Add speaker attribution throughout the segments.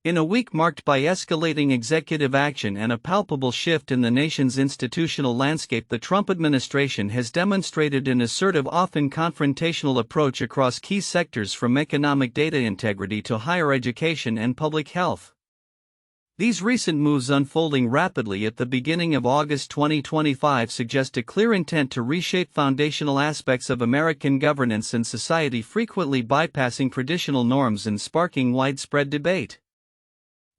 Speaker 1: In a week marked by escalating executive action and a palpable shift in the nation's institutional landscape, the Trump administration has demonstrated an assertive, often confrontational approach across key sectors from economic data integrity to higher education and public health. These recent moves, unfolding rapidly at the beginning of August 2025, suggest a clear intent to reshape foundational aspects of American governance and society, frequently bypassing traditional norms and sparking widespread debate.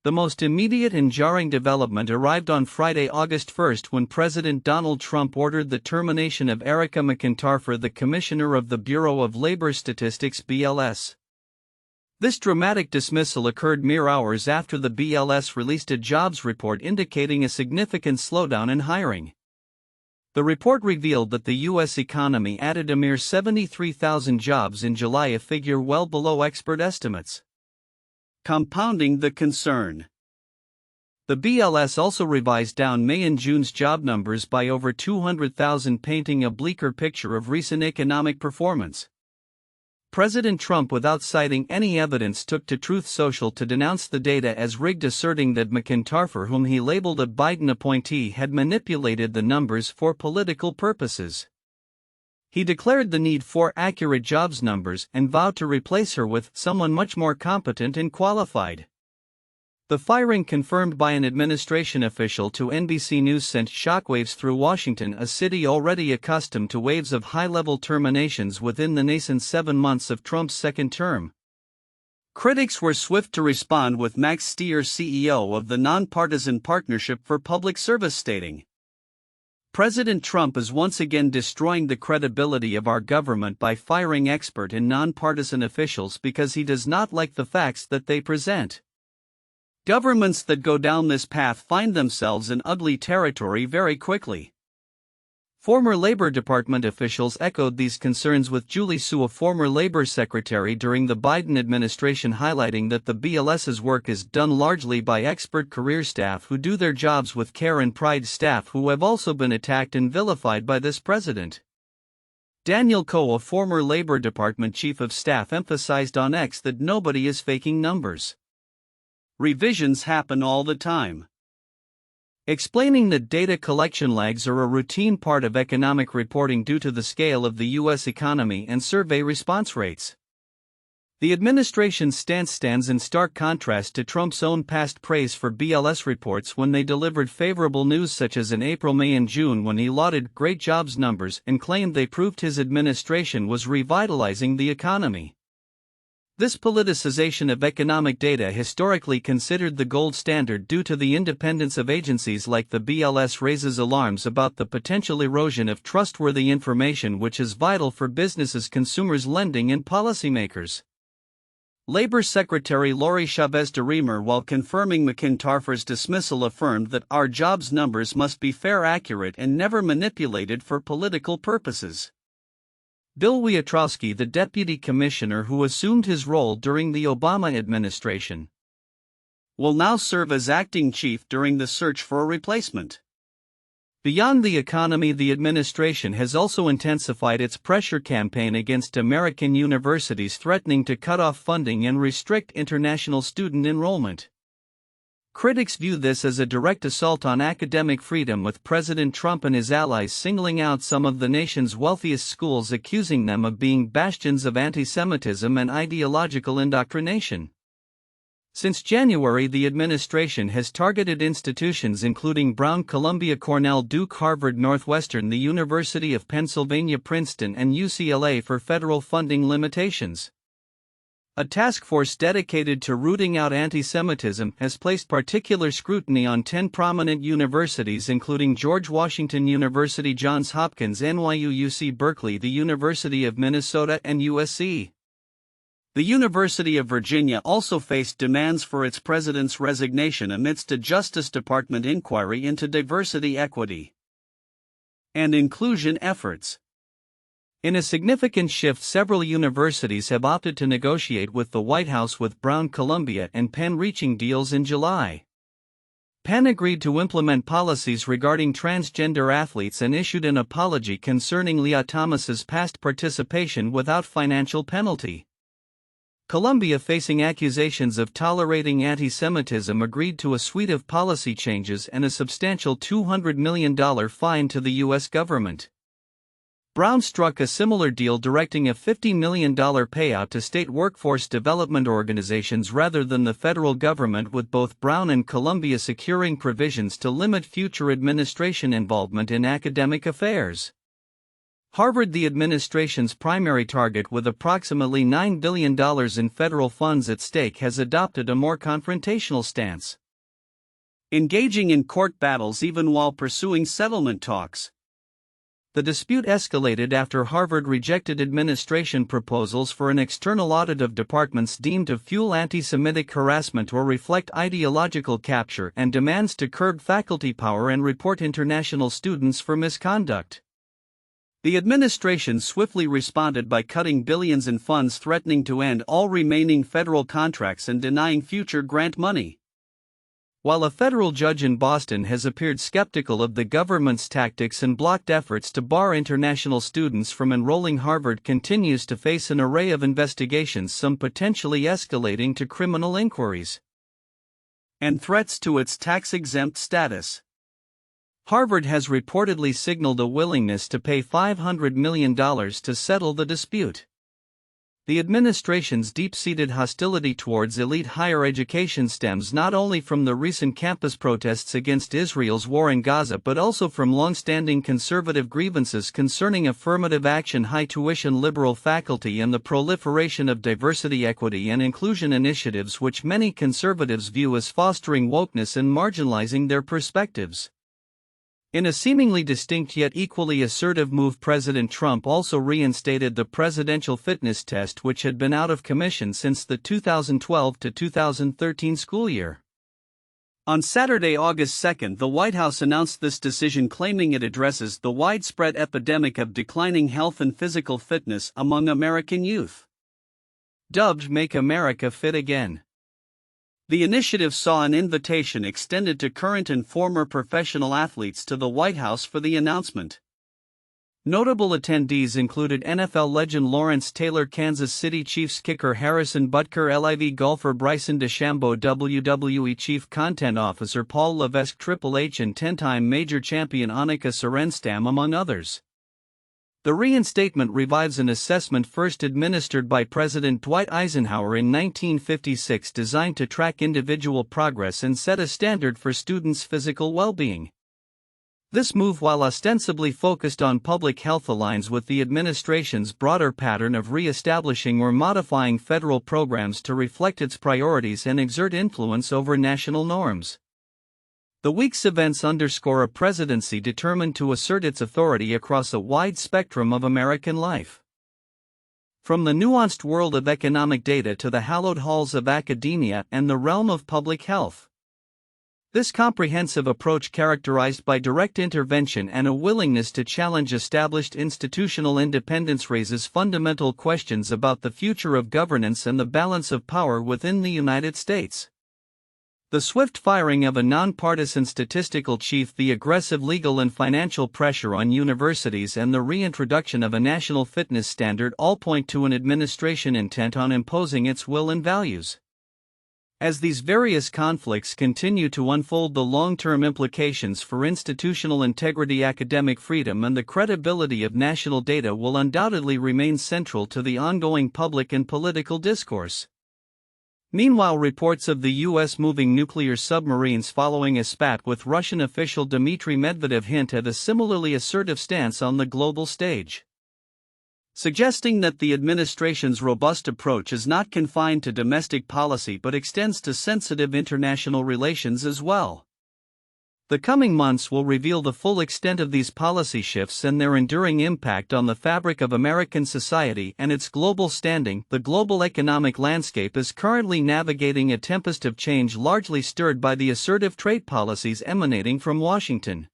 Speaker 1: The most immediate and jarring development arrived on Friday, August 1, when President Donald Trump ordered the termination of Erica McIntyre, the Commissioner of the Bureau of Labor Statistics (BLS). This dramatic dismissal occurred mere hours after the BLS released a jobs report indicating a significant slowdown in hiring. The report revealed that the U.S. economy added a mere 73,000 jobs in July, a figure well below expert estimates. Compounding the concern, the BLS also revised down May and June's job numbers by over 200,000, painting a bleaker picture of recent economic performance. President Trump, without citing any evidence, took to Truth Social to denounce the data as rigged, asserting that McIntyre, whom he labeled a Biden appointee, had manipulated the numbers for political purposes. He declared the need for accurate jobs numbers and vowed to replace her with someone much more competent and qualified. The firing, confirmed by an administration official to NBC News, sent shockwaves through Washington, a city already accustomed to waves of high-level terminations within the nascent 7 months of Trump's second term. Critics were swift to respond, with Max Stier, CEO of the Nonpartisan Partnership for Public Service, stating, "President Trump is once again destroying the credibility of our government by firing expert and nonpartisan officials because he does not like the facts that they present. Governments that go down this path find themselves in ugly territory very quickly." Former Labor Department officials echoed these concerns, with Julie Su, a former Labor Secretary during the Biden administration, highlighting that the BLS's work is done largely by expert career staff who do their jobs with care and pride, staff who have also been attacked and vilified by this president. Daniel Coe, a former Labor Department Chief of Staff, emphasized on X that nobody is faking numbers. Revisions happen all the time, explaining that data collection lags are a routine part of economic reporting due to the scale of the U.S. economy and survey response rates. The administration's stance stands in stark contrast to Trump's own past praise for BLS reports when they delivered favorable news, such as in April, May, and June, when he lauded great jobs numbers and claimed they proved his administration was revitalizing the economy. This politicization of economic data, historically considered the gold standard due to the independence of agencies like the BLS, raises alarms about the potential erosion of trustworthy information, which is vital for businesses, consumers, lending, and policymakers. Labor Secretary Lori Chavez DeRemer, while confirming McIntyre's dismissal, affirmed that our jobs numbers must be fair, accurate, and never manipulated for political purposes. Bill Wietrowski, the deputy commissioner who assumed his role during the Obama administration, will now serve as acting chief during the search for a replacement. Beyond the economy, the administration has also intensified its pressure campaign against American universities, threatening to cut off funding and restrict international student enrollment. Critics view this as a direct assault on academic freedom, with President Trump and his allies singling out some of the nation's wealthiest schools, accusing them of being bastions of antisemitism and ideological indoctrination. Since January, the administration has targeted institutions including Brown, Columbia, Cornell, Duke, Harvard, Northwestern, the University of Pennsylvania, Princeton, and UCLA for federal funding limitations. A task force dedicated to rooting out antisemitism has placed particular scrutiny on 10 prominent universities, including George Washington University, Johns Hopkins, NYU, UC Berkeley, the University of Minnesota, and USC. The University of Virginia also faced demands for its president's resignation amidst a Justice Department inquiry into diversity, equity, and inclusion efforts. In a significant shift, several universities have opted to negotiate with the White House, with Brown, Columbia, and Penn reaching deals in July. Penn agreed to implement policies regarding transgender athletes and issued an apology concerning Leah Thomas's past participation without financial penalty. Colombia, facing accusations of tolerating antisemitism, agreed to a suite of policy changes and a substantial $200 million fine to the U.S. government. Brown struck a similar deal, directing a $50 million payout to state workforce development organizations rather than the federal government, with both Brown and Colombia securing provisions to limit future administration involvement in academic affairs. Harvard, the administration's primary target with approximately $9 billion in federal funds at stake, has adopted a more confrontational stance, engaging in court battles even while pursuing settlement talks. The dispute escalated after Harvard rejected administration proposals for an external audit of departments deemed to fuel anti-Semitic harassment or reflect ideological capture, and demands to curb faculty power and report international students for misconduct. The administration swiftly responded by cutting billions in funds, threatening to end all remaining federal contracts and denying future grant money. While a federal judge in Boston has appeared skeptical of the government's tactics and blocked efforts to bar international students from enrolling, Harvard continues to face an array of investigations, some potentially escalating to criminal inquiries and threats to its tax-exempt status. Harvard has reportedly signaled a willingness to pay $500 million to settle the dispute. The administration's deep-seated hostility towards elite higher education stems not only from the recent campus protests against Israel's war in Gaza, but also from long-standing conservative grievances concerning affirmative action, high tuition, liberal faculty, and the proliferation of diversity, equity, and inclusion initiatives, which many conservatives view as fostering wokeness and marginalizing their perspectives. In a seemingly distinct yet equally assertive move, President Trump also reinstated the presidential fitness test, which had been out of commission since the 2012 to 2013 school year. On Saturday, August 2, the White House announced this decision, claiming it addresses the widespread epidemic of declining health and physical fitness among American youth. Dubbed Make America Fit Again, the initiative saw an invitation extended to current and former professional athletes to the White House for the announcement. Notable attendees included NFL legend Lawrence Taylor, Kansas City Chiefs kicker Harrison Butker, LIV golfer Bryson DeChambeau, WWE Chief Content Officer Paul Levesque, Triple H, and 10-time major champion Annika Sorenstam, among others. The reinstatement revives an assessment first administered by President Dwight Eisenhower in 1956, designed to track individual progress and set a standard for students' physical well-being. This move, while ostensibly focused on public health, aligns with the administration's broader pattern of re-establishing or modifying federal programs to reflect its priorities and exert influence over national norms. The week's events underscore a presidency determined to assert its authority across a wide spectrum of American life. From the nuanced world of economic data to the hallowed halls of academia and the realm of public health. This comprehensive approach, characterized by direct intervention and a willingness to challenge established institutional independence, raises fundamental questions about the future of governance and the balance of power within the United States. The swift firing of a nonpartisan statistical chief, the aggressive legal and financial pressure on universities, and the reintroduction of a national fitness standard all point to an administration intent on imposing its will and values. As these various conflicts continue to unfold, the long-term implications for institutional integrity, academic freedom, and the credibility of national data will undoubtedly remain central to the ongoing public and political discourse. Meanwhile, reports of the U.S. moving nuclear submarines following a spat with Russian official Dmitry Medvedev hint at a similarly assertive stance on the global stage, suggesting that the administration's robust approach is not confined to domestic policy but extends to sensitive international relations as well. The coming months will reveal the full extent of these policy shifts and their enduring impact on the fabric of American society and its global standing. The global economic landscape is currently navigating a tempest of change, largely stirred by the assertive trade policies emanating from Washington.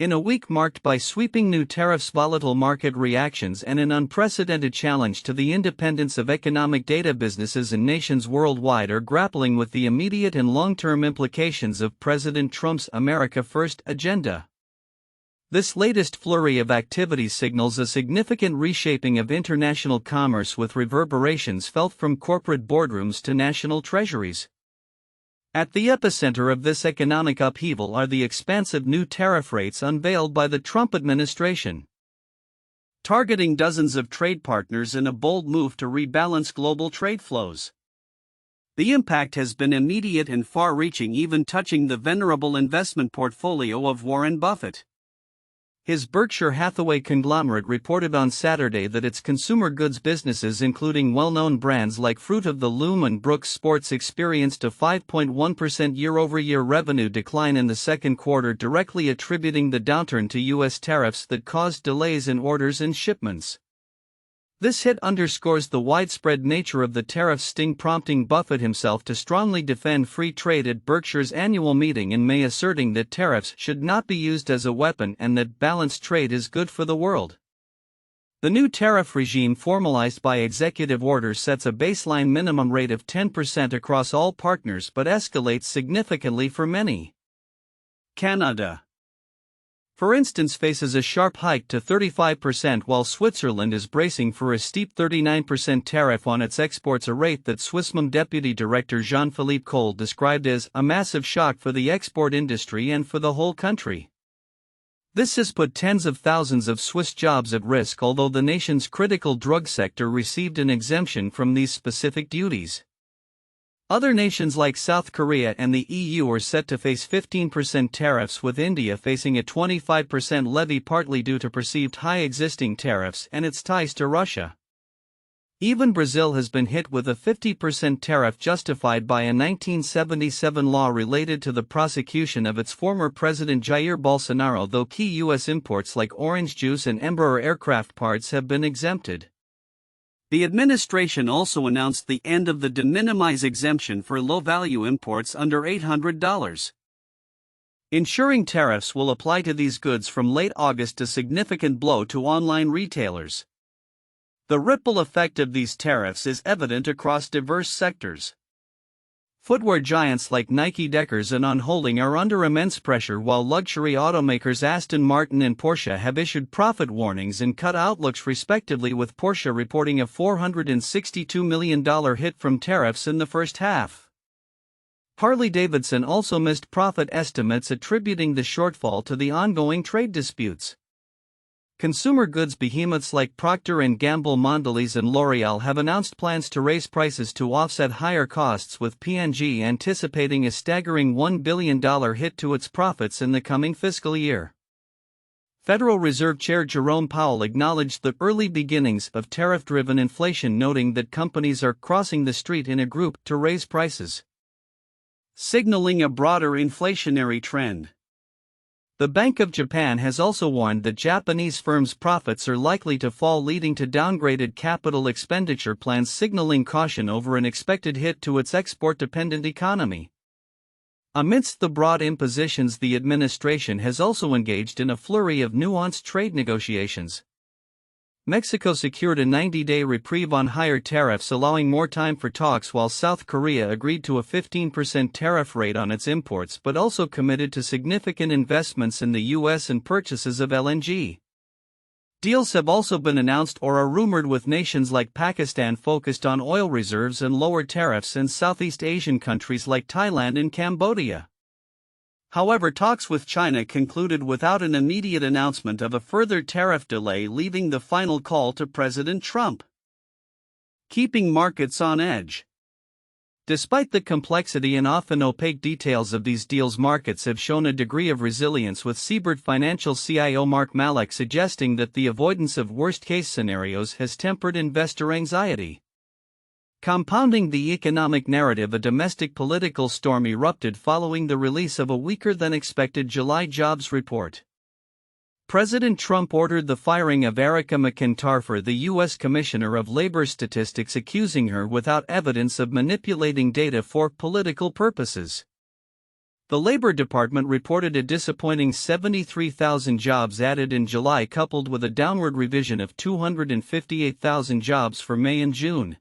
Speaker 1: In a week marked by sweeping new tariffs, volatile market reactions, and an unprecedented challenge to the independence of economic data, businesses and nations worldwide are grappling with the immediate and long-term implications of President Trump's America First agenda. This latest flurry of activity signals a significant reshaping of international commerce with reverberations felt from corporate boardrooms to national treasuries. At the epicenter of this economic upheaval are the expansive new tariff rates unveiled by the Trump administration, targeting dozens of trade partners in a bold move to rebalance global trade flows. The impact has been immediate and far-reaching, even touching the venerable investment portfolio of Warren Buffett. His Berkshire Hathaway conglomerate reported on Saturday that its consumer goods businesses, including well-known brands like Fruit of the Loom and Brooks Sports, experienced a 5.1% year-over-year revenue decline in the second quarter, directly attributing the downturn to U.S. tariffs that caused delays in orders and shipments. This hit underscores the widespread nature of the tariff sting, prompting Buffett himself to strongly defend free trade at Berkshire's annual meeting in May, asserting that tariffs should not be used as a weapon and that balanced trade is good for the world. The new tariff regime, formalized by executive order, sets a baseline minimum rate of 10% across all partners but escalates significantly for many. Canada, for instance, faces a sharp hike to 35%, while Switzerland is bracing for a steep 39% tariff on its exports, a rate that Swissmem Deputy Director Jean-Philippe Cole described as a massive shock for the export industry and for the whole country. This has put tens of thousands of Swiss jobs at risk, although the nation's critical drug sector received an exemption from these specific duties. Other nations like South Korea and the EU are set to face 15% tariffs, with India facing a 25% levy, partly due to perceived high existing tariffs and its ties to Russia. Even Brazil has been hit with a 50% tariff justified by a 1977 law related to the prosecution of its former president Jair Bolsonaro, though key U.S. imports like orange juice and Embraer aircraft parts have been exempted. The administration also announced the end of the de minimis exemption for low-value imports under $800. Ensuring tariffs will apply to these goods from late August, a significant blow to online retailers. The ripple effect of these tariffs is evident across diverse sectors. Footwear giants like Nike, Deckers and On Holding are under immense pressure, while luxury automakers Aston Martin and Porsche have issued profit warnings and cut outlooks respectively, with Porsche reporting a $462 million hit from tariffs in the first half. Harley-Davidson also missed profit estimates, attributing the shortfall to the ongoing trade disputes. Consumer goods behemoths like Procter & Gamble, Mondelez and L'Oreal have announced plans to raise prices to offset higher costs, with P&G anticipating a staggering $1 billion hit to its profits in the coming fiscal year. Federal Reserve Chair Jerome Powell acknowledged the early beginnings of tariff-driven inflation, noting that companies are crossing the street in a group to raise prices, signaling a broader inflationary trend. The Bank of Japan has also warned that Japanese firms' profits are likely to fall, leading to downgraded capital expenditure plans, signaling caution over an expected hit to its export-dependent economy. Amidst the broad impositions, the administration has also engaged in a flurry of nuanced trade negotiations. Mexico secured a 90-day reprieve on higher tariffs, allowing more time for talks, while South Korea agreed to a 15% tariff rate on its imports but also committed to significant investments in the U.S. and purchases of LNG. Deals have also been announced or are rumored with nations like Pakistan, focused on oil reserves and lower tariffs, and Southeast Asian countries like Thailand and Cambodia. However, talks with China concluded without an immediate announcement of a further tariff delay, leaving the final call to President Trump. Keeping markets on edge. Despite the complexity and often opaque details of these deals, markets have shown a degree of resilience, with Siebert Financial CIO Mark Malek suggesting that the avoidance of worst-case scenarios has tempered investor anxiety. Compounding the economic narrative, a domestic political storm erupted following the release of a weaker-than-expected July jobs report. President Trump ordered the firing of Erica McIntyre, the U.S. Commissioner of Labor Statistics, accusing her without evidence of manipulating data for political purposes. The Labor Department reported a disappointing 73,000 jobs added in July, coupled with a downward revision of 258,000 jobs for May and June.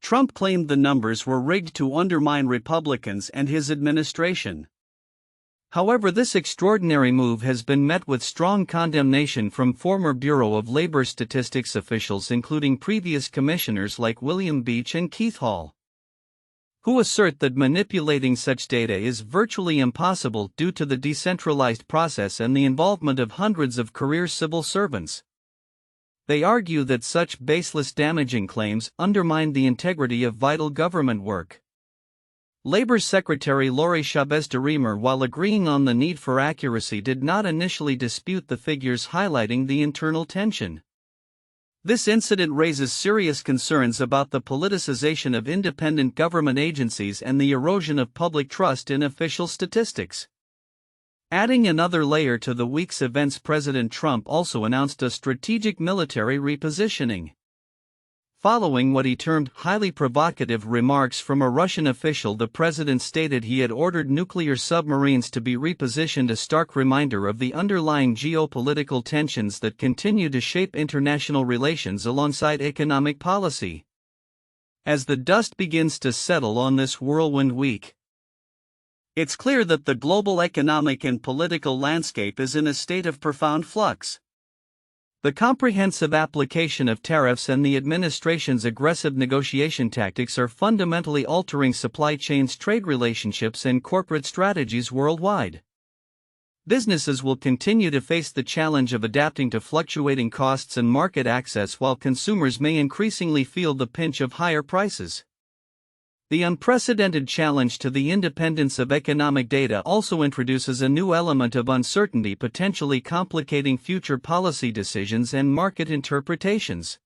Speaker 1: Trump claimed the numbers were rigged to undermine Republicans and his administration. However, this extraordinary move has been met with strong condemnation from former Bureau of Labor Statistics officials, including previous commissioners like William Beach and Keith Hall, who assert that manipulating such data is virtually impossible due to the decentralized process and the involvement of hundreds of career civil servants. They argue that such baseless, damaging claims undermine the integrity of vital government work. Labor Secretary Lori Chavez de Remer, while agreeing on the need for accuracy, did not initially dispute the figures, highlighting the internal tension. This incident raises serious concerns about the politicization of independent government agencies and the erosion of public trust in official statistics. Adding another layer to the week's events, President Trump also announced a strategic military repositioning. Following what he termed highly provocative remarks from a Russian official, the president stated he had ordered nuclear submarines to be repositioned, a stark reminder of the underlying geopolitical tensions that continue to shape international relations alongside economic policy. As the dust begins to settle on this whirlwind week, it's clear that the global economic and political landscape is in a state of profound flux. The comprehensive application of tariffs and the administration's aggressive negotiation tactics are fundamentally altering supply chains, trade relationships, and corporate strategies worldwide. Businesses will continue to face the challenge of adapting to fluctuating costs and market access, while consumers may increasingly feel the pinch of higher prices. The unprecedented challenge to the independence of economic data also introduces a new element of uncertainty, potentially complicating future policy decisions and market interpretations.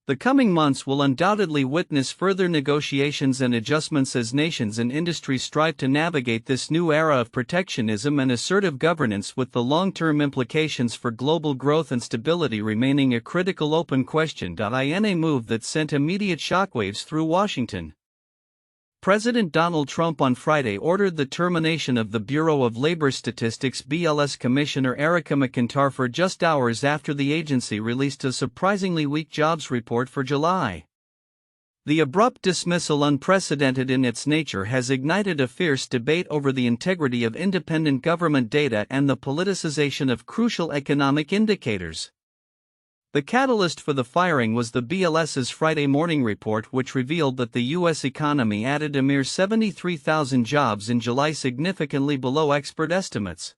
Speaker 1: The coming months will undoubtedly witness further negotiations and adjustments as nations and industries strive to navigate this new era of protectionism and assertive governance, with the long-term implications for global growth and stability remaining a critical open question. In a move that sent immediate shockwaves through Washington, President Donald Trump on Friday ordered the termination of the Bureau of Labor Statistics BLS Commissioner Erica McIntyre just hours after the agency released a surprisingly weak jobs report for July. The abrupt dismissal, unprecedented in its nature, has ignited a fierce debate over the integrity of independent government data and the politicization of crucial economic indicators. The catalyst for the firing was the BLS's Friday morning report, which revealed that the U.S. economy added a mere 73,000 jobs in July, significantly below expert estimates.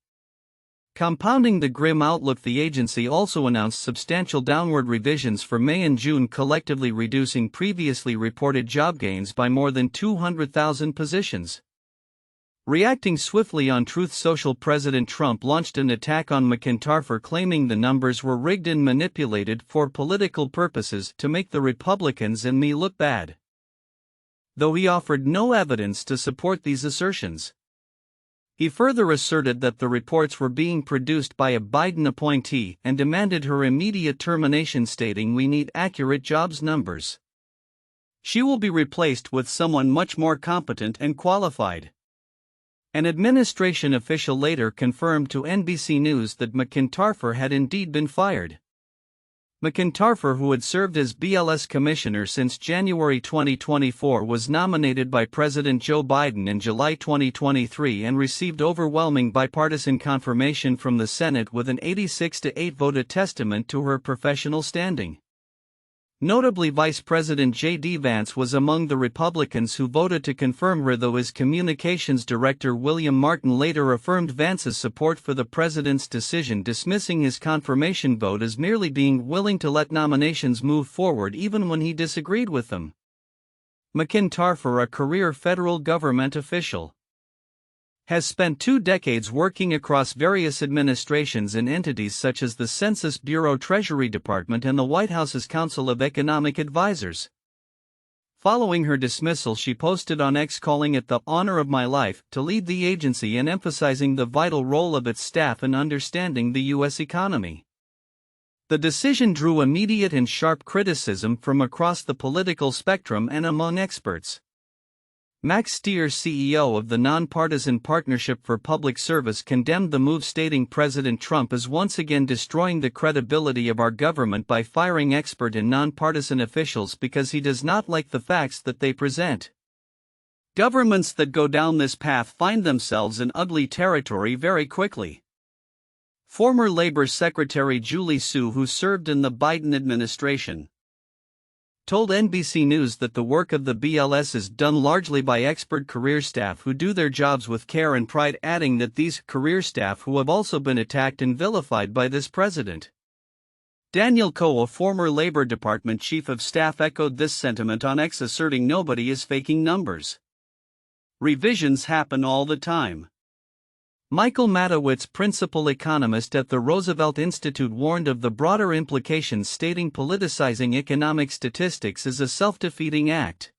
Speaker 1: Compounding the grim outlook, the agency also announced substantial downward revisions for May and June, collectively reducing previously reported job gains by more than 200,000 positions. Reacting swiftly on Truth Social, President Trump launched an attack on McIntyre, claiming the numbers were rigged and manipulated for political purposes to make the Republicans and me look bad, though he offered no evidence to support these assertions. He further asserted that the reports were being produced by a Biden appointee and demanded her immediate termination, stating, "We need accurate jobs numbers. She will be replaced with someone much more competent and qualified." An administration official later confirmed to NBC News that McIntyre had indeed been fired. McIntyre, who had served as BLS Commissioner since January 2024, was nominated by President Joe Biden in July 2023 and received overwhelming bipartisan confirmation from the Senate with an 86-8 vote, a testament to her professional standing. Notably, Vice President J.D. Vance was among the Republicans who voted to confirm her, though his communications director William Martin later affirmed Vance's support for the president's decision, dismissing his confirmation vote as merely being willing to let nominations move forward even when he disagreed with them. McIntyre, a career federal government official, has spent 2 decades working across various administrations and entities such as the Census Bureau, Treasury Department, and the White House's Council of Economic Advisers. Following her dismissal, she posted on X, calling it the honor of my life to lead the agency and emphasizing the vital role of its staff in understanding the U.S. economy. The decision drew immediate and sharp criticism from across the political spectrum and among experts. Max Stier, CEO of the Nonpartisan Partnership for Public Service, condemned the move, stating, "President Trump is once again destroying the credibility of our government by firing expert and nonpartisan officials because he does not like the facts that they present." Governments that go down this path find themselves in ugly territory very quickly. Former Labor Secretary Julie Su, who served in the Biden administration, told NBC News that the work of the BLS is done largely by expert career staff who do their jobs with care and pride, adding that these career staff who have also been attacked and vilified by this president. Daniel Coe, a former Labor Department chief of staff, echoed this sentiment on X, asserting nobody is faking numbers. Revisions happen all the time. Michael Matowitz, principal economist at the Roosevelt Institute, warned of the broader implications, stating politicizing economic statistics is a self-defeating act.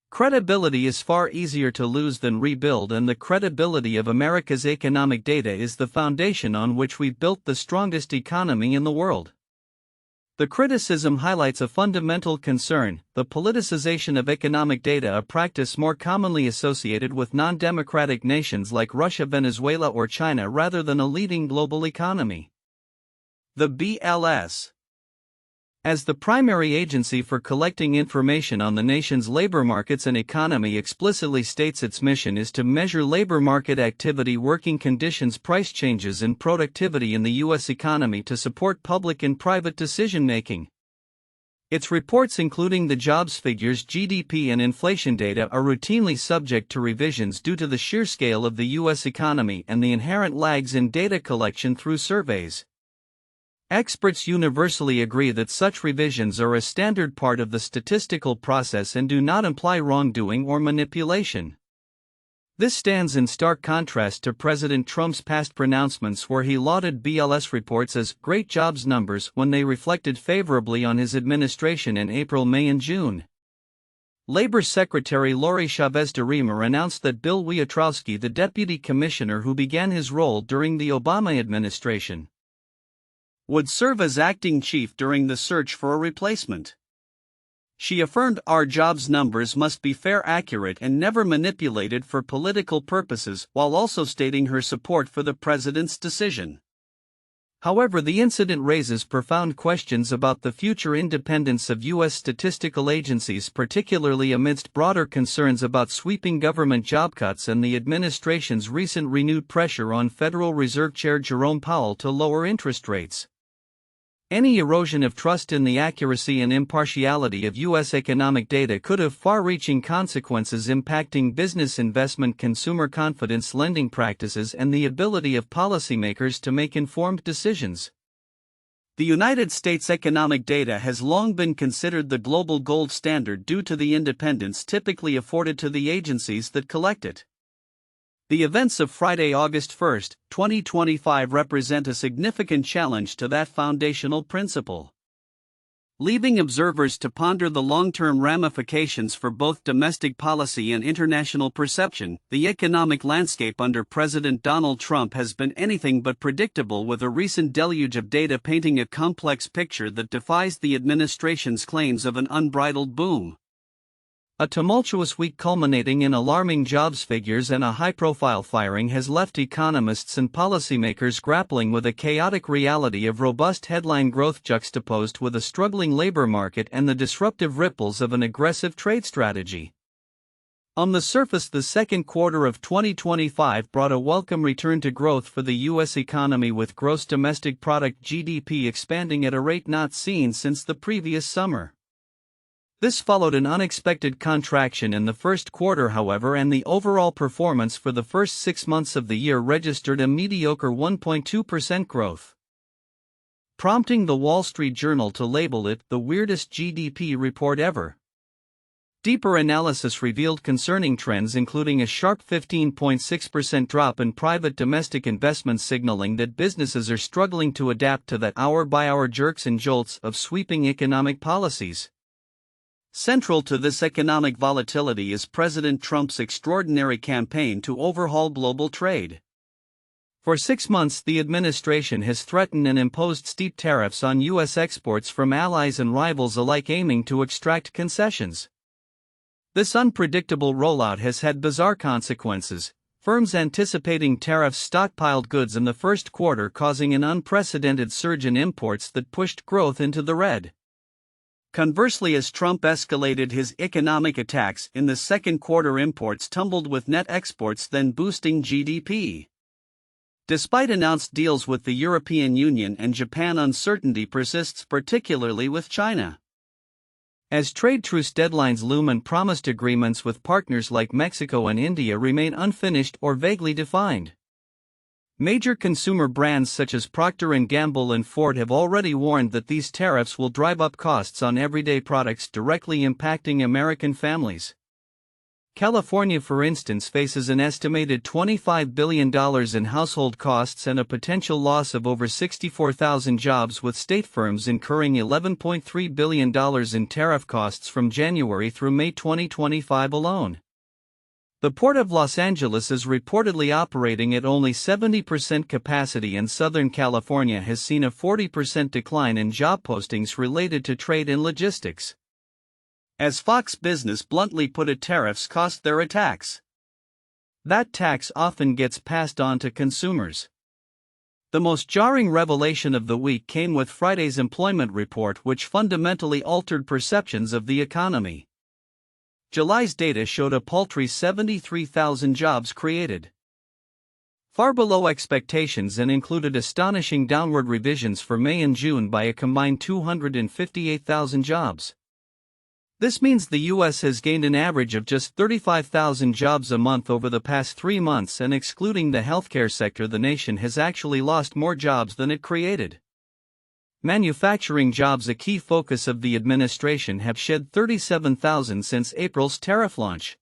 Speaker 1: Credibility is far easier to lose than rebuild, and the credibility of America's economic data is the foundation on which we've built the strongest economy in the world. The criticism highlights a fundamental concern: the politicization of economic data, a practice more commonly associated with non-democratic nations like Russia, Venezuela, or China rather than a leading global economy. The BLS, as the primary agency for collecting information on the nation's labor markets and economy, explicitly states its mission is to measure labor market activity, working conditions, price changes, and productivity in the U.S. economy to support public and private decision-making. Its reports, including the jobs figures, GDP, and inflation data, are routinely subject to revisions due to the sheer scale of the U.S. economy and the inherent lags in data collection through surveys. Experts universally agree that such revisions are a standard part of the statistical process and do not imply wrongdoing or manipulation. This stands in stark contrast to President Trump's past pronouncements, where he lauded BLS reports as great jobs numbers when they reflected favorably on his administration in April, May, and June. Labor Secretary Lori Chavez de Remer announced that Bill Wietrowski, the deputy commissioner who began his role during the Obama administration, would serve as acting chief during the search for a replacement. She affirmed our jobs numbers must be fair, accurate, and never manipulated for political purposes, while also stating her support for the president's decision. However, the incident raises profound questions about the future independence of U.S. statistical agencies, particularly amidst broader concerns about sweeping government job cuts and the administration's recent renewed pressure on Federal Reserve Chair Jerome Powell to lower interest rates. Any erosion of trust in the accuracy and impartiality of U.S. economic data could have far-reaching consequences, impacting business investment, consumer confidence, lending practices, and the ability of policymakers to make informed decisions. The United States economic data has long been considered the global gold standard due to the independence typically afforded to the agencies that collect it. The events of Friday, August 1, 2025 represent a significant challenge to that foundational principle. Leaving observers to ponder the long-term ramifications for both domestic policy and international perception, the economic landscape under President Donald Trump has been anything but predictable, with a recent deluge of data painting a complex picture that defies the administration's claims of an unbridled boom. A tumultuous week culminating in alarming jobs figures and a high-profile firing has left economists and policymakers grappling with a chaotic reality of robust headline growth juxtaposed with a struggling labor market and the disruptive ripples of an aggressive trade strategy. On the surface, the second quarter of 2025 brought a welcome return to growth for the U.S. economy, with gross domestic product (GDP) expanding at a rate not seen since the previous summer. This followed an unexpected contraction in the first quarter, however, and the overall performance for the first 6 months of the year registered a mediocre 1.2% growth, prompting the Wall Street Journal to label it the weirdest GDP report ever. Deeper analysis revealed concerning trends, including a sharp 15.6% drop in private domestic investment, signaling that businesses are struggling to adapt to the hour-by-hour jerks and jolts of sweeping economic policies. Central to this economic volatility is President Trump's extraordinary campaign to overhaul global trade. For 6 months, the administration has threatened and imposed steep tariffs on U.S. exports from allies and rivals alike, aiming to extract concessions. This unpredictable rollout has had bizarre consequences. Firms anticipating tariffs stockpiled goods in the first quarter, causing an unprecedented surge in imports that pushed growth into the red. Conversely, as Trump escalated his economic attacks in the second quarter, imports tumbled with net exports then boosting GDP. Despite announced deals with the European Union and Japan, uncertainty persists, particularly with China. As trade truce deadlines loom and promised agreements with partners like Mexico and India remain unfinished or vaguely defined. Major consumer brands such as Procter & Gamble and Ford have already warned that these tariffs will drive up costs on everyday products, directly impacting American families. California, for instance, faces an estimated $25 billion in household costs and a potential loss of over 64,000 jobs, with state firms incurring $11.3 billion in tariff costs from January through May 2025 alone. The Port of Los Angeles is reportedly operating at only 70% capacity, and Southern California has seen a 40% decline in job postings related to trade and logistics. As Fox Business bluntly put it, tariffs cost their a tax. That tax often gets passed on to consumers. The most jarring revelation of the week came with Friday's employment report, which fundamentally altered perceptions of the economy. July's data showed a paltry 73,000 jobs created, far below expectations, and included astonishing downward revisions for May and June by a combined 258,000 jobs. This means the U.S. has gained an average of just 35,000 jobs a month over the past 3 months, and excluding the healthcare sector, the nation has actually lost more jobs than it created. Manufacturing jobs, a key focus of the administration, have shed 37,000 since April's tariff launch.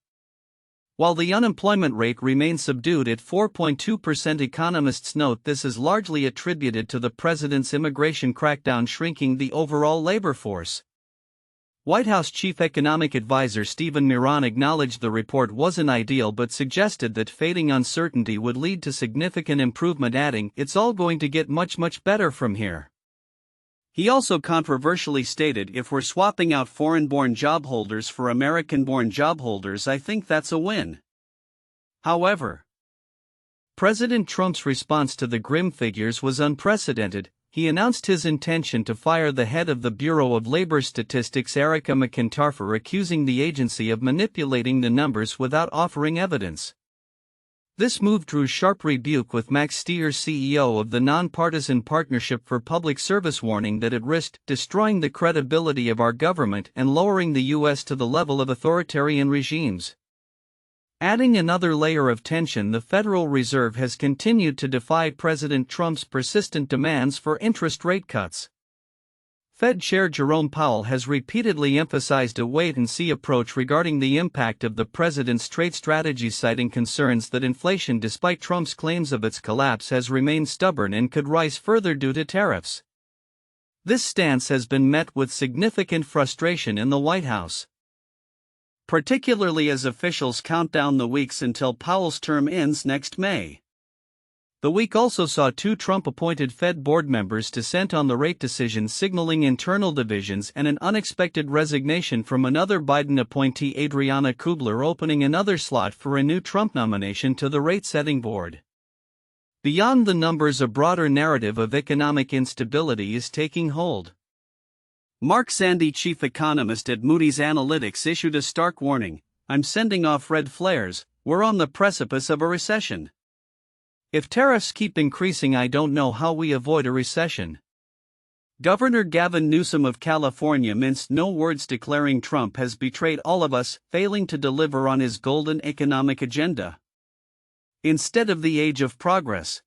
Speaker 1: While the unemployment rate remains subdued at 4.2%, economists note this is largely attributed to the president's immigration crackdown, shrinking the overall labor force. White House Chief Economic Advisor Stephen Miron acknowledged the report wasn't ideal but suggested that fading uncertainty would lead to significant improvement, adding, "It's all going to get much better from here." He also controversially stated, "If we're swapping out foreign-born job holders for American-born job holders, I think that's a win." However, President Trump's response to the grim figures was unprecedented. He announced his intention to fire the head of the Bureau of Labor Statistics, Erica McIntyre, accusing the agency of manipulating the numbers without offering evidence. This move drew sharp rebuke, with Max Stier, CEO of the Nonpartisan Partnership for Public Service, warning that it risked destroying the credibility of our government and lowering the U.S. to the level of authoritarian regimes. Adding another layer of tension, the Federal Reserve has continued to defy President Trump's persistent demands for interest rate cuts. Fed Chair Jerome Powell has repeatedly emphasized a wait-and-see approach regarding the impact of the president's trade strategy, citing concerns that inflation, despite Trump's claims of its collapse, has remained stubborn and could rise further due to tariffs. This stance has been met with significant frustration in the White House, particularly as officials count down the weeks until Powell's term ends next May. The week also saw 2 Trump-appointed Fed board members dissent on the rate decision, signaling internal divisions, and an unexpected resignation from another Biden appointee, Adriana Kubler, opening another slot for a new Trump nomination to the rate-setting board. Beyond the numbers, a broader narrative of economic instability is taking hold. Mark Zandi, chief economist at Moody's Analytics, issued a stark warning: "I'm sending off red flares, we're on the precipice of a recession. If tariffs keep increasing, I don't know how we avoid a recession." Governor Gavin Newsom of California minced no words, declaring Trump has betrayed all of us, failing to deliver on his golden economic agenda. Instead of the age of progress,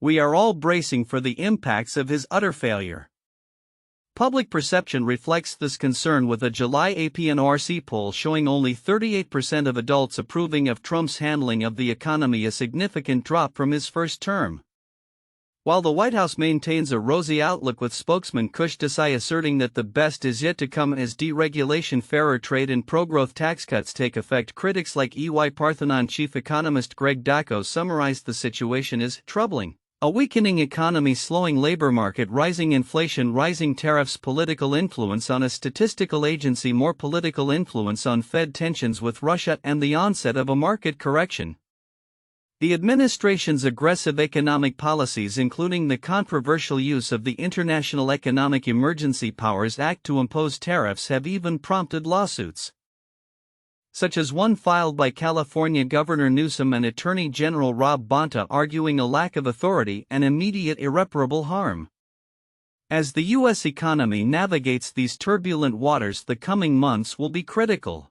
Speaker 1: we are all bracing for the impacts of his utter failure. Public perception reflects this concern, with a July AP&RC poll showing only 38% of adults approving of Trump's handling of the economy, a significant drop from his first term. While the White House maintains a rosy outlook, with spokesman Kush Desai asserting that the best is yet to come as deregulation, fairer trade, and pro-growth tax cuts take effect, critics like EY Parthenon chief economist Greg Dacko summarized the situation as troubling. A weakening economy, slowing labor market, rising inflation, rising tariffs, political influence on a statistical agency, more political influence on Fed, tensions with Russia, and the onset of a market correction. The administration's aggressive economic policies, including the controversial use of the International Economic Emergency Powers Act to impose tariffs, have even prompted lawsuits, such as one filed by California Governor Newsom and Attorney General Rob Bonta, arguing a lack of authority and immediate irreparable harm. As the U.S. economy navigates these turbulent waters, the coming months will be critical.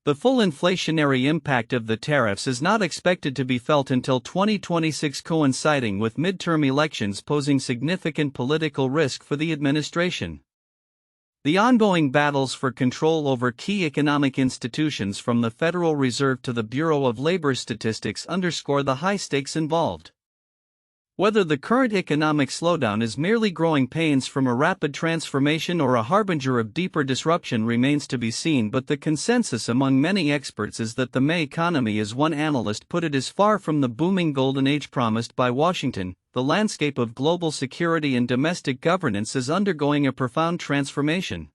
Speaker 1: The full inflationary impact of the tariffs is not expected to be felt until 2026, coinciding with midterm elections posing significant political risk for the administration. The ongoing battles for control over key economic institutions, from the Federal Reserve to the Bureau of Labor Statistics, underscore the high stakes involved. Whether the current economic slowdown is merely growing pains from a rapid transformation or a harbinger of deeper disruption remains to be seen, but the consensus among many experts is that the May economy, as one analyst put it, is far from the booming golden age promised by Washington. The landscape of global security and domestic governance is undergoing a profound transformation,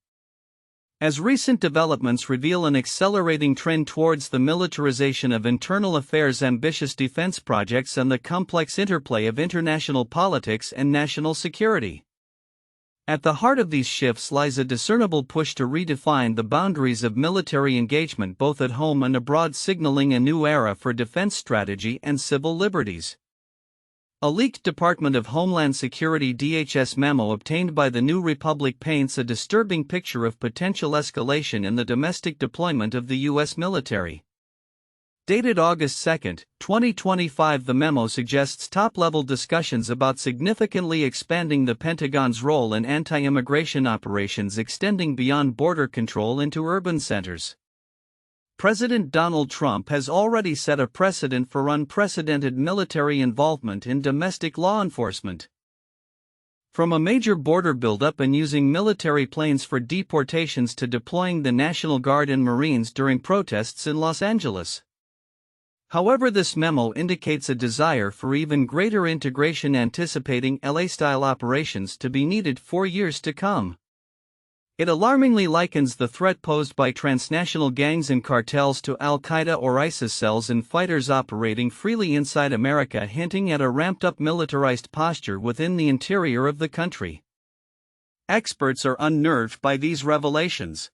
Speaker 1: as recent developments reveal an accelerating trend towards the militarization of internal affairs, ambitious defense projects, and the complex interplay of international politics and national security. At the heart of these shifts lies a discernible push to redefine the boundaries of military engagement both at home and abroad, signaling a new era for defense strategy and civil liberties. A leaked Department of Homeland Security (DHS) memo obtained by the New Republic paints a disturbing picture of potential escalation in the domestic deployment of the U.S. military. Dated August 2, 2025, the memo suggests top-level discussions about significantly expanding the Pentagon's role in anti-immigration operations, extending beyond border control into urban centers. President Donald Trump has already set a precedent for unprecedented military involvement in domestic law enforcement. From a major border buildup and using military planes for deportations to deploying the National Guard and Marines during protests in Los Angeles. However, this memo indicates a desire for even greater integration, anticipating LA-style operations to be needed for years to come. It alarmingly likens the threat posed by transnational gangs and cartels to Al-Qaeda or ISIS cells and fighters operating freely inside America, hinting at a ramped-up militarized posture within the interior of the country. Experts are unnerved by these revelations.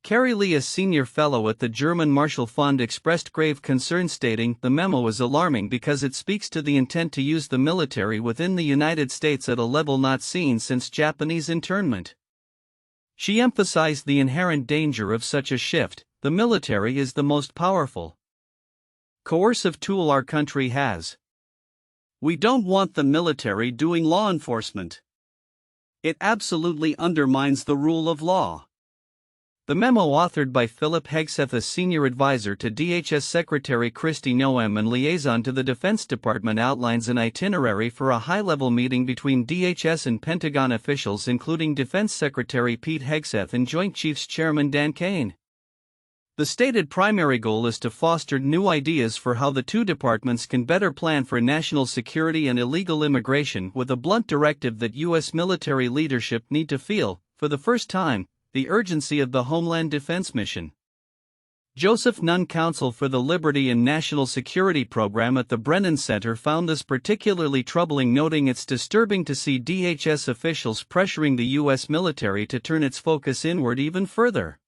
Speaker 1: Carrie Lee, a senior fellow at the German Marshall Fund, expressed grave concern, stating, "The memo is alarming because it speaks to the intent to use the military within the United States at a level not seen since Japanese internment." She emphasized the inherent danger of such a shift. The military is the most powerful, coercive tool our country has. We don't want the military doing law enforcement. It absolutely undermines the rule of law. The memo, authored by Philip Hegseth, a senior advisor to DHS Secretary Kristi Noem and liaison to the Defense Department, outlines an itinerary for a high-level meeting between DHS and Pentagon officials, including Defense Secretary Pete Hegseth and Joint Chiefs Chairman Dan Kane. The stated primary goal is to foster new ideas for how the two departments can better plan for national security and illegal immigration, with a blunt directive that U.S. military leadership need to feel, for the first time, the urgency of the Homeland Defense mission. Joseph Nunn, counsel for the Liberty and National Security Program at the Brennan Center, found this particularly troubling, noting it's disturbing to see DHS officials pressuring the U.S. military to turn its focus inward even further,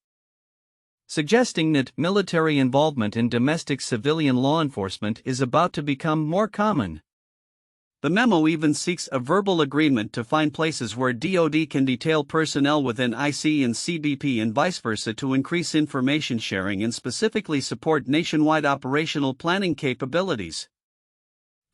Speaker 1: suggesting that military involvement in domestic civilian law enforcement is about to become more common. The memo even seeks a verbal agreement to find places where DoD can detail personnel within IC and CBP and vice versa to increase information sharing and specifically support nationwide operational planning capabilities.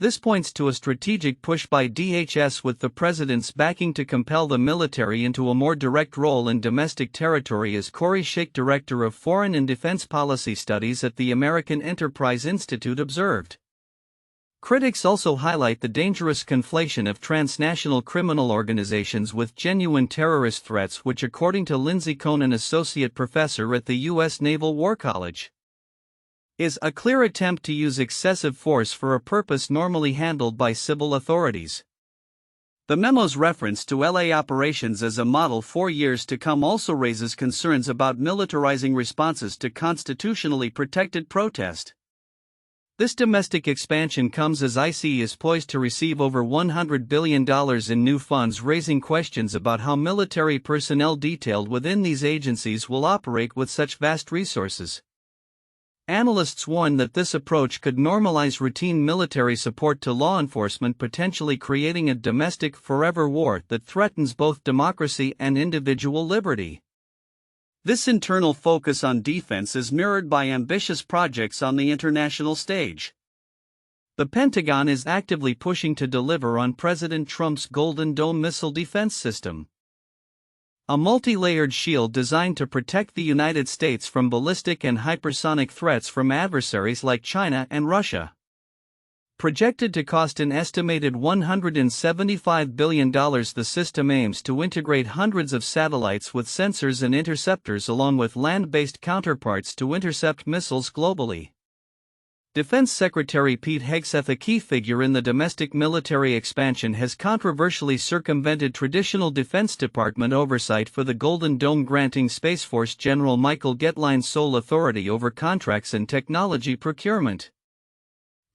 Speaker 1: This points to a strategic push by DHS, with the president's backing, to compel the military into a more direct role in domestic territory, as Corey Schick, director of Foreign and Defense Policy Studies at the American Enterprise Institute, observed. Critics also highlight the dangerous conflation of transnational criminal organizations with genuine terrorist threats, which, according to Lindsay Cohn, an associate professor at the U.S. Naval War College, is a clear attempt to use excessive force for a purpose normally handled by civil authorities. The memo's reference to LA operations as a model for years to come also raises concerns about militarizing responses to constitutionally protected protest. This domestic expansion comes as ICE is poised to receive over $100 billion in new funds, raising questions about how military personnel detailed within these agencies will operate with such vast resources. Analysts warn that this approach could normalize routine military support to law enforcement, potentially creating a domestic forever war that threatens both democracy and individual liberty. This internal focus on defense is mirrored by ambitious projects on the international stage. The Pentagon is actively pushing to deliver on President Trump's Golden Dome missile defense system, a multi-layered shield designed to protect the United States from ballistic and hypersonic threats from adversaries like China and Russia. Projected to cost an estimated $175 billion, the system aims to integrate hundreds of satellites with sensors and interceptors along with land-based counterparts to intercept missiles globally. Defense Secretary Pete Hegseth, a key figure in the domestic military expansion, has controversially circumvented traditional Defense Department oversight for the Golden Dome, granting Space Force General Michael Getline sole authority over contracts and technology procurement.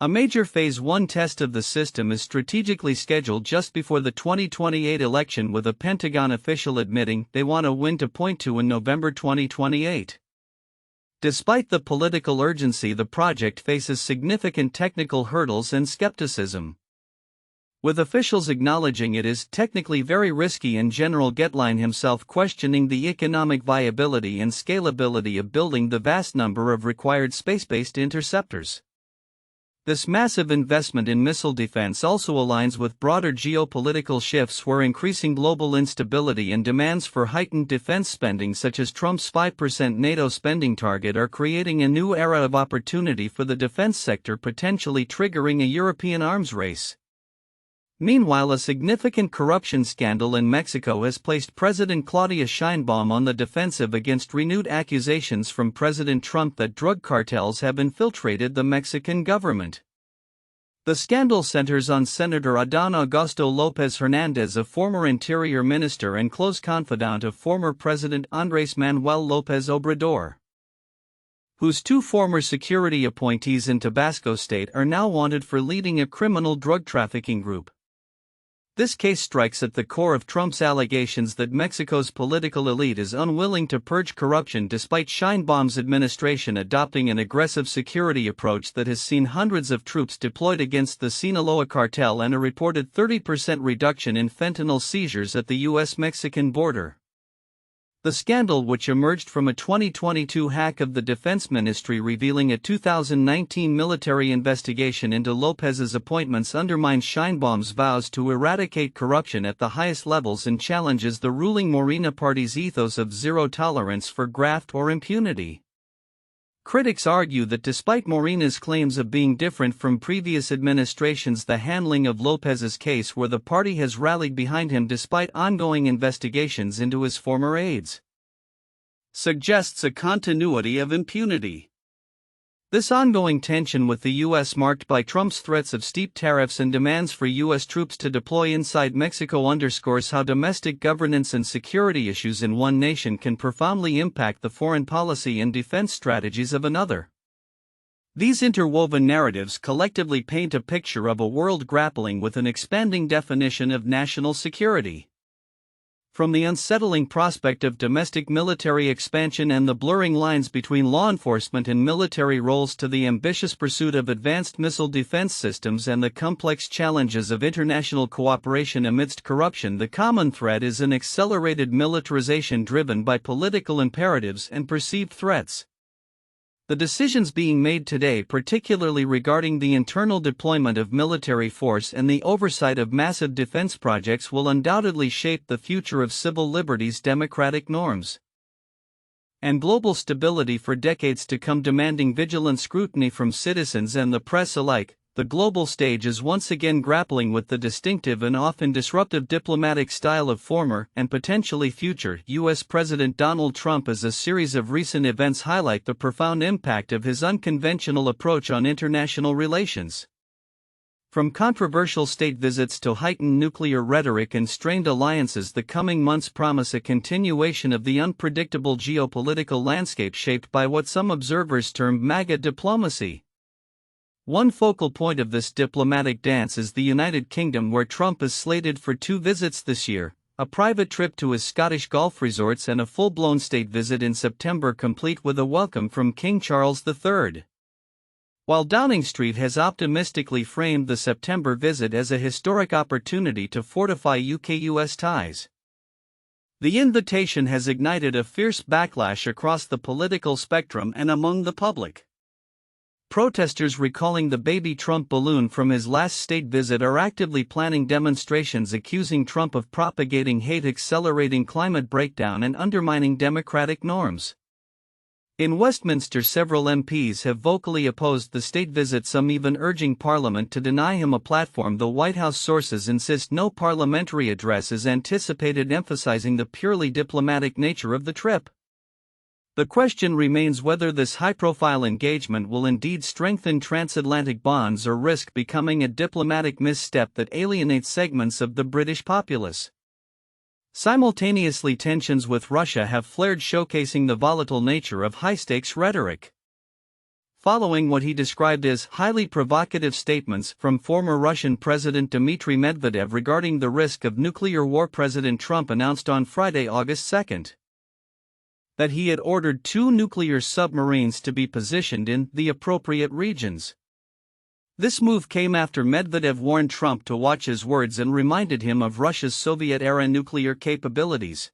Speaker 1: A major Phase 1 test of the system is strategically scheduled just before the 2028 election, with a Pentagon official admitting they want a win to point to in November 2028. Despite the political urgency, the project faces significant technical hurdles and skepticism, with officials acknowledging it is technically very risky and General Getline himself questioning the economic viability and scalability of building the vast number of required space-based interceptors. This massive investment in missile defense also aligns with broader geopolitical shifts, where increasing global instability and demands for heightened defense spending, such as Trump's 5% NATO spending target, are creating a new era of opportunity for the defense sector, potentially triggering a European arms race. Meanwhile, a significant corruption scandal in Mexico has placed President Claudia Sheinbaum on the defensive against renewed accusations from President Trump that drug cartels have infiltrated the Mexican government. The scandal centers on Senator Adán Augusto López Hernández, a former interior minister and close confidant of former President Andrés Manuel López Obrador, whose two former security appointees in Tabasco State are now wanted for leading a criminal drug trafficking group. This case strikes at the core of Trump's allegations that Mexico's political elite is unwilling to purge corruption, despite Sheinbaum's administration adopting an aggressive security approach that has seen hundreds of troops deployed against the Sinaloa cartel and a reported 30% reduction in fentanyl seizures at the U.S.-Mexican border. The scandal, which emerged from a 2022 hack of the Defense Ministry revealing a 2019 military investigation into Lopez's appointments, undermines Sheinbaum's vows to eradicate corruption at the highest levels and challenges the ruling Morena party's ethos of zero tolerance for graft or impunity. Critics argue that despite Morena's claims of being different from previous administrations, the handling of Lopez's case, where the party has rallied behind him despite ongoing investigations into his former aides, suggests a continuity of impunity. This ongoing tension with the U.S., marked by Trump's threats of steep tariffs and demands for U.S. troops to deploy inside Mexico, underscores how domestic governance and security issues in one nation can profoundly impact the foreign policy and defense strategies of another. These interwoven narratives collectively paint a picture of a world grappling with an expanding definition of national security. From the unsettling prospect of domestic military expansion and the blurring lines between law enforcement and military roles, to the ambitious pursuit of advanced missile defense systems and the complex challenges of international cooperation amidst corruption, the common thread is an accelerated militarization driven by political imperatives and perceived threats. The decisions being made today, particularly regarding the internal deployment of military force and the oversight of massive defense projects, will undoubtedly shape the future of civil liberties, democratic norms, and global stability for decades to come, demanding vigilant scrutiny from citizens and the press alike. The global stage is once again grappling with the distinctive and often disruptive diplomatic style of former and potentially future U.S. President Donald Trump, as a series of recent events highlight the profound impact of his unconventional approach on international relations. From controversial state visits to heightened nuclear rhetoric and strained alliances, the coming months promise a continuation of the unpredictable geopolitical landscape shaped by what some observers term MAGA diplomacy. One focal point of this diplomatic dance is the United Kingdom, where Trump is slated for 2 visits this year: a private trip to his Scottish golf resorts and a full-blown state visit in September, complete with a welcome from King Charles III. While Downing Street has optimistically framed the September visit as a historic opportunity to fortify UK-US ties, the invitation has ignited a fierce backlash across the political spectrum and among the public. Protesters recalling the baby Trump balloon from his last state visit are actively planning demonstrations accusing Trump of propagating hate, accelerating climate breakdown, and undermining democratic norms. In Westminster, several MPs have vocally opposed the state visit, some even urging Parliament to deny him a platform, though White House sources insist no parliamentary address is anticipated, emphasizing the purely diplomatic nature of the trip. The question remains whether this high-profile engagement will indeed strengthen transatlantic bonds or risk becoming a diplomatic misstep that alienates segments of the British populace. Simultaneously, tensions with Russia have flared, showcasing the volatile nature of high-stakes rhetoric. Following what he described as highly provocative statements from former Russian President Dmitry Medvedev regarding the risk of nuclear war, President Trump announced on Friday, August 2, that he had ordered 2 nuclear submarines to be positioned in the appropriate regions. This move came after Medvedev warned Trump to watch his words and reminded him of Russia's Soviet-era nuclear capabilities.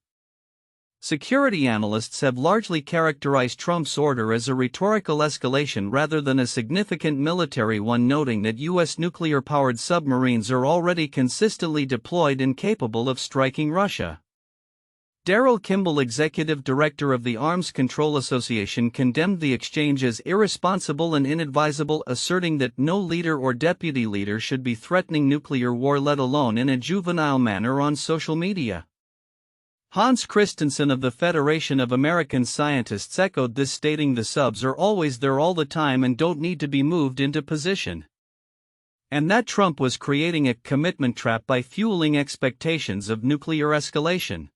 Speaker 1: Security analysts have largely characterized Trump's order as a rhetorical escalation rather than a significant military one, noting that U.S. nuclear-powered submarines are already consistently deployed and capable of striking Russia. Daryl Kimball, executive director of the Arms Control Association, condemned the exchange as irresponsible and inadvisable, asserting that no leader or deputy leader should be threatening nuclear war, let alone in a juvenile manner, on social media. Hans Christensen of the Federation of American Scientists echoed this, stating the subs are always there all the time and don't need to be moved into position, and that Trump was creating a commitment trap by fueling expectations of nuclear escalation.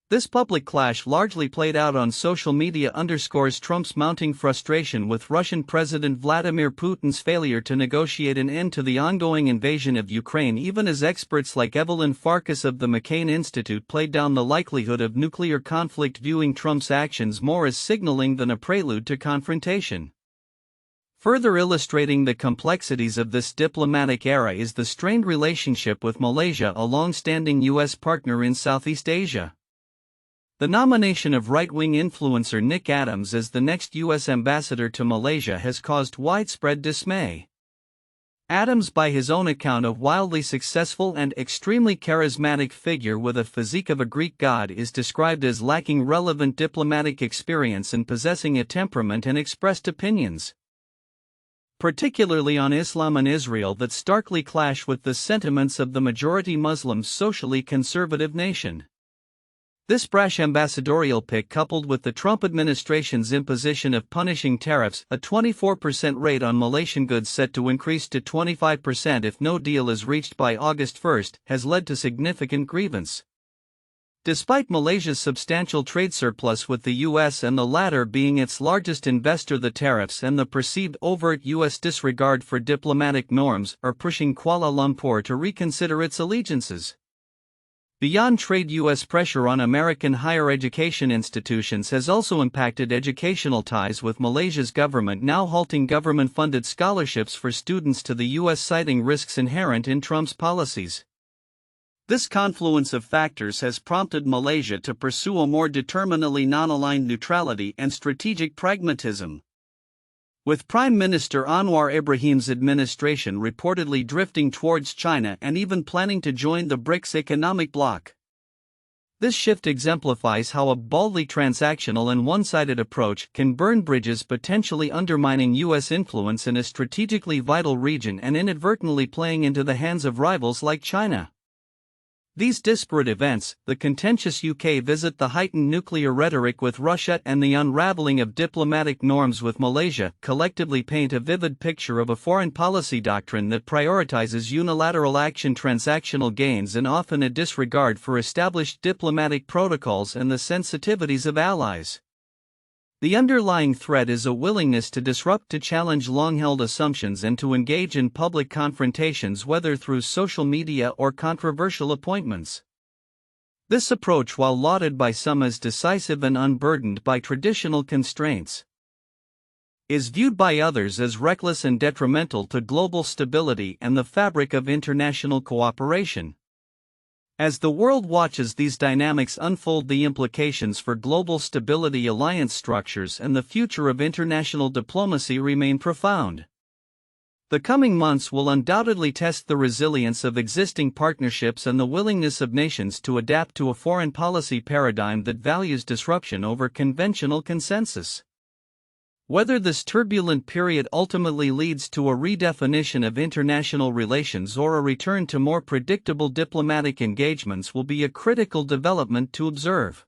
Speaker 1: This public clash, largely played out on social media, underscores Trump's mounting frustration with Russian President Vladimir Putin's failure to negotiate an end to the ongoing invasion of Ukraine, even as experts like Evelyn Farkas of the McCain Institute played down the likelihood of nuclear conflict, viewing Trump's actions more as signaling than a prelude to confrontation. Further illustrating the complexities of this diplomatic era is the strained relationship with Malaysia, a long-standing U.S. partner in Southeast Asia. The nomination of right-wing influencer Nick Adams as the next U.S. ambassador to Malaysia has caused widespread dismay. Adams, by his own account, a wildly successful and extremely charismatic figure with a physique of a Greek god, is described as lacking relevant diplomatic experience and possessing a temperament and expressed opinions, particularly on Islam and Israel, that starkly clash with the sentiments of the majority Muslim, socially conservative nation. This brash ambassadorial pick, coupled with the Trump administration's imposition of punishing tariffs, a 24% rate on Malaysian goods set to increase to 25% if no deal is reached by August 1, has led to significant grievance. Despite Malaysia's substantial trade surplus with the U.S. and the latter being its largest investor, the tariffs and the perceived overt U.S. disregard for diplomatic norms are pushing Kuala Lumpur to reconsider its allegiances. Beyond trade, U.S. pressure on American higher education institutions has also impacted educational ties with Malaysia's government, now halting government-funded scholarships for students to the U.S., citing risks inherent in Trump's policies. This confluence of factors has prompted Malaysia to pursue a more determinedly non-aligned neutrality and strategic pragmatism, with Prime Minister Anwar Ibrahim's administration reportedly drifting towards China and even planning to join the BRICS economic bloc. This shift exemplifies how a baldly transactional and one-sided approach can burn bridges, potentially undermining U.S. influence in a strategically vital region and inadvertently playing into the hands of rivals like China. These disparate events, the contentious UK visit, the heightened nuclear rhetoric with Russia, and the unraveling of diplomatic norms with Malaysia, collectively paint a vivid picture of a foreign policy doctrine that prioritizes unilateral action, transactional gains, and often a disregard for established diplomatic protocols and the sensitivities of allies. The underlying threat is a willingness to disrupt, to challenge long-held assumptions, and to engage in public confrontations, whether through social media or controversial appointments. This approach, while lauded by some as decisive and unburdened by traditional constraints, is viewed by others as reckless and detrimental to global stability and the fabric of international cooperation. As the world watches these dynamics unfold, the implications for global stability, alliance structures, and the future of international diplomacy remain profound. The coming months will undoubtedly test the resilience of existing partnerships and the willingness of nations to adapt to a foreign policy paradigm that values disruption over conventional consensus. Whether this turbulent period ultimately leads to a redefinition of international relations or a return to more predictable diplomatic engagements will be a critical development to observe.